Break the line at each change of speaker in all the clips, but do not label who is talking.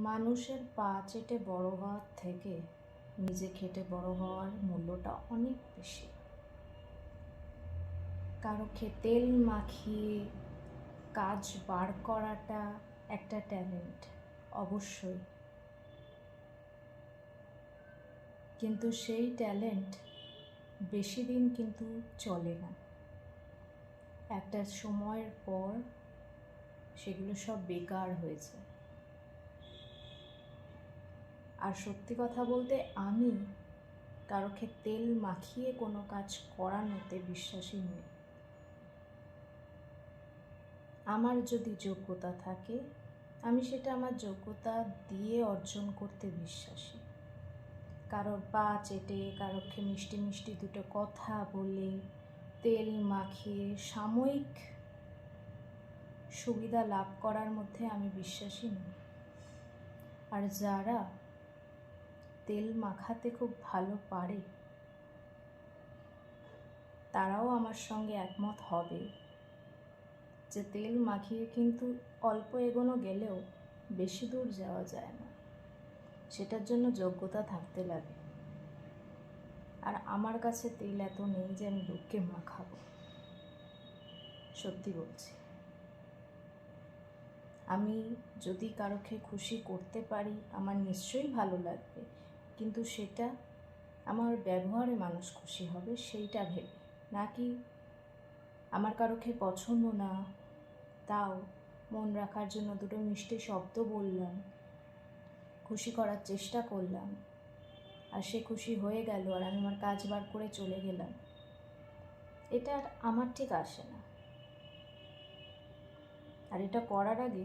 মানুষের পা চেটে বড় হওয়ার থেকে নিজে খেটে বড় হওয়ার মূল্যটা অনেক বেশি। কারো তেল মাখিয়ে কাজ বার করাটা একটা ট্যালেন্ট অবশ্যই, কিন্তু সেই ট্যালেন্ট বেশি দিন কিন্তু চলে না। একটা সময়ের পর সেগুলো সব বেকার হয়ে যায়। আর সত্যি কথা বলতে আমি কারোকে তেল মাখিয়ে কোনো কাজ করানোতে বিশ্বাসী নই। আমার যদি যোগ্যতা থাকে আমি সেটা আমার যোগ্যতা দিয়ে অর্জন করতে বিশ্বাসী। কারোর পা চেটে কারোকে মিষ্টি মিষ্টি দুটো কথা বলে তেল মাখিয়ে সাময়িক সুবিধা লাভ করার মধ্যে আমি বিশ্বাসী নই। আর যারা তেল মাখাতে খুব ভালো পারে তারাও আমার সঙ্গে একমত হবে যে তেল মাখিয়ে কিন্তু অল্প এগোনো গেলেও বেশি দূর যাওয়া যায় না, সেটার জন্য যোগ্যতা থাকতে লাগে। আর আমার কাছে তেল এত নেই যে আমি লোককে মাখাবো, সত্যি বলছি। আমি যদি কারোকে খুশি করতে পারি আমার নিশ্চয়ই ভালো লাগবে, কিন্তু সেটা আমার ব্যবহারে মানুষ খুশি হবে সেইটা ভেবে, নাকি আমার কারোকে পছন্দ না তাও মন রাখার জন্য দুটো মিষ্টি শব্দ বললাম, খুশি করার চেষ্টা করলাম, আর সে খুশি হয়ে গেল আর আমি আমার কাজ বার করে চলে গেলাম। এটা আর আমার ঠিক আসে না। আর এটা করার আগে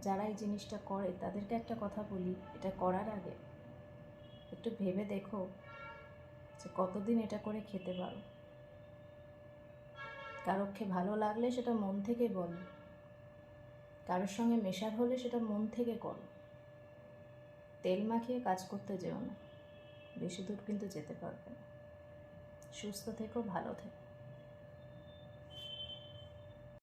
যারা এই জিনিসটা করে তাদেরকে একটা কথা বলি, এটা করার আগে একটু ভেবে দেখো যে কতদিন এটা করে খেতে পারো। কারোকে ভালো লাগলে সেটা মন থেকে বলো, কারোর সঙ্গে মেশার হলে সেটা মন থেকে করো। তেল মাখিয়ে কাজ করতে যেও না, বেশি দূর কিন্তু যেতে পারবে না। সুস্থ থেকো, ভালো থেকো।